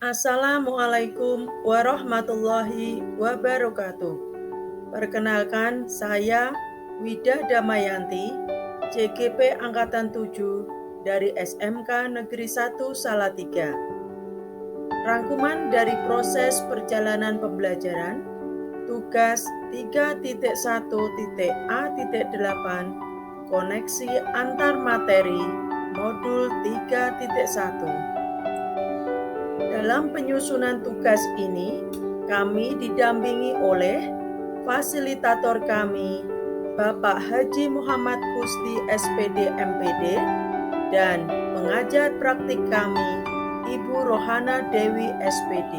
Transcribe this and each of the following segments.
Assalamualaikum warahmatullahi wabarakatuh. Perkenalkan, saya Wida Damayanti, CGP Angkatan 7 dari SMK Negeri 1 Salatiga. Rangkuman dari proses perjalanan pembelajaran, tugas 3.1.A.8, koneksi antar materi, modul 3.1. Dalam penyusunan tugas ini, kami didampingi oleh fasilitator kami, Bapak Haji Muhammad Kusdi SPD MPD, dan pengajar praktik kami, Ibu Rohana Dewi SPD.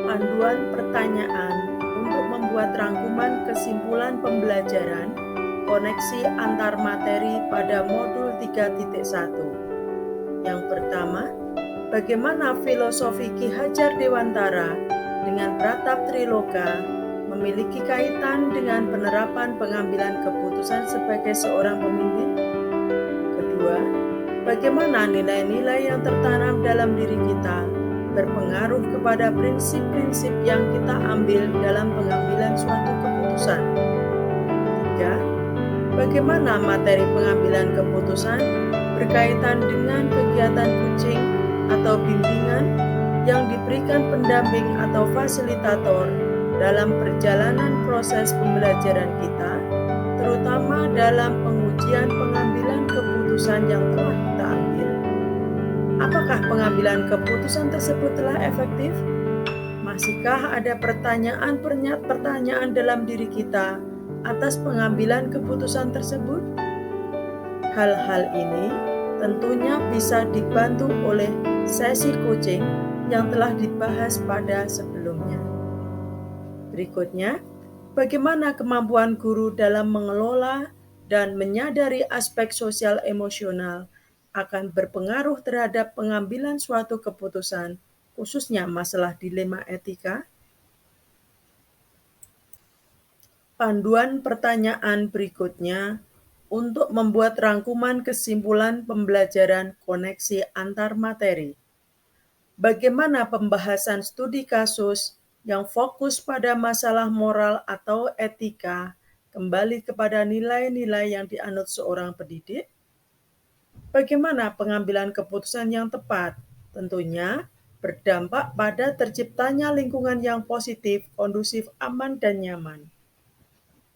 Panduan pertanyaan untuk membuat rangkuman kesimpulan pembelajaran koneksi antar materi pada modul 3.1. Yang pertama, bagaimana filosofi Ki Hajar Dewantara dengan Pratap Triloka memiliki kaitan dengan penerapan pengambilan keputusan sebagai seorang pemimpin? Kedua, bagaimana nilai-nilai yang tertanam dalam diri kita berpengaruh kepada prinsip-prinsip yang kita ambil dalam pengambilan suatu keputusan? Tiga, bagaimana materi pengambilan keputusan berkaitan dengan kegiatan coaching atau bimbingan yang diberikan pendamping atau fasilitator dalam perjalanan proses pembelajaran kita, terutama dalam pengujian pengambilan keputusan yang telah kita ambil. Apakah pengambilan keputusan tersebut telah efektif? Masihkah ada pertanyaan dalam diri kita atas pengambilan keputusan tersebut? Hal-hal ini tentunya bisa dibantu oleh sesi coaching yang telah dibahas pada sebelumnya. Berikutnya, bagaimana kemampuan guru dalam mengelola dan menyadari aspek sosial emosional akan berpengaruh terhadap pengambilan suatu keputusan, khususnya masalah dilema etika? Panduan pertanyaan berikutnya untuk membuat rangkuman kesimpulan pembelajaran koneksi antar materi. Bagaimana pembahasan studi kasus yang fokus pada masalah moral atau etika kembali kepada nilai-nilai yang dianut seorang pendidik? Bagaimana pengambilan keputusan yang tepat? Tentunya berdampak pada terciptanya lingkungan yang positif, kondusif, aman, dan nyaman.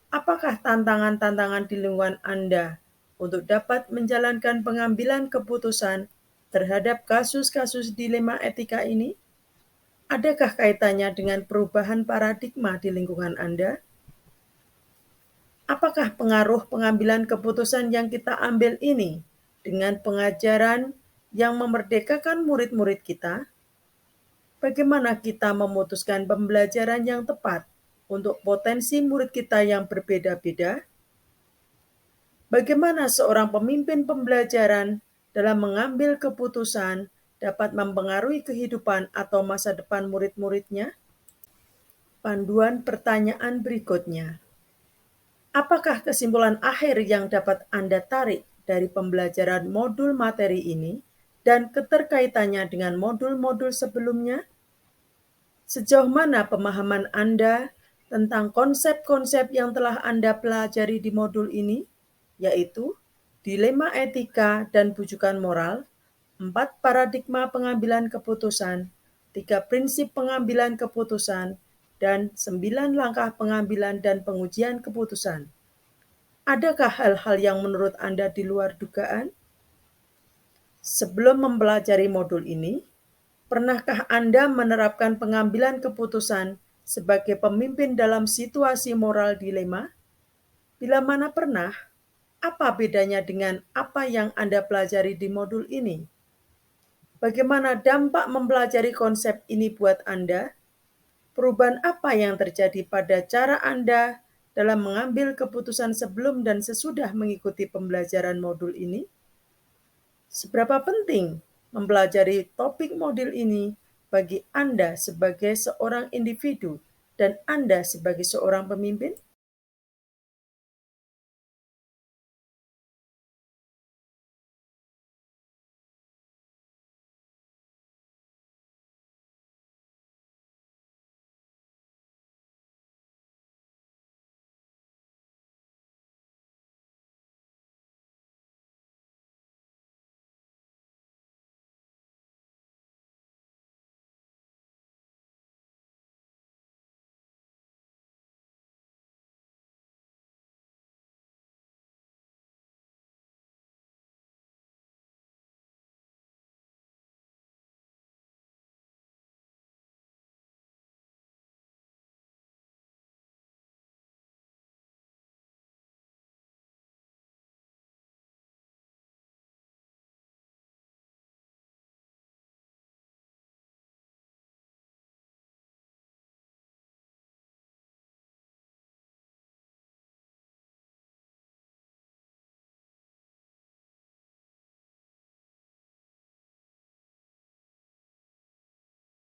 Apakah tantangan-tantangan di lingkungan Anda untuk dapat menjalankan pengambilan keputusan terhadap kasus-kasus dilema etika ini? Adakah kaitannya dengan perubahan paradigma di lingkungan Anda? Apakah pengaruh pengambilan keputusan yang kita ambil ini dengan pengajaran yang memerdekakan murid-murid kita? Bagaimana kita memutuskan pembelajaran yang tepat untuk potensi murid kita yang berbeda-beda? Bagaimana seorang pemimpin pembelajaran dalam mengambil keputusan dapat mempengaruhi kehidupan atau masa depan murid-muridnya? Panduan pertanyaan berikutnya. Apakah kesimpulan akhir yang dapat Anda tarik dari pembelajaran modul materi ini dan keterkaitannya dengan modul-modul sebelumnya? Sejauh mana pemahaman Anda tentang konsep-konsep yang telah Anda pelajari di modul ini, yaitu dilema etika dan bujukan moral, 4 paradigma pengambilan keputusan, 3 prinsip pengambilan keputusan, dan 9 langkah pengambilan dan pengujian keputusan. Adakah hal-hal yang menurut Anda di luar dugaan? Sebelum mempelajari modul ini, pernahkah Anda menerapkan pengambilan keputusan sebagai pemimpin dalam situasi moral dilema? Bila mana pernah, apa bedanya dengan apa yang Anda pelajari di modul ini? Bagaimana dampak mempelajari konsep ini buat Anda? Perubahan apa yang terjadi pada cara Anda dalam mengambil keputusan sebelum dan sesudah mengikuti pembelajaran modul ini? Seberapa penting mempelajari topik modul ini bagi Anda sebagai seorang individu dan Anda sebagai seorang pemimpin?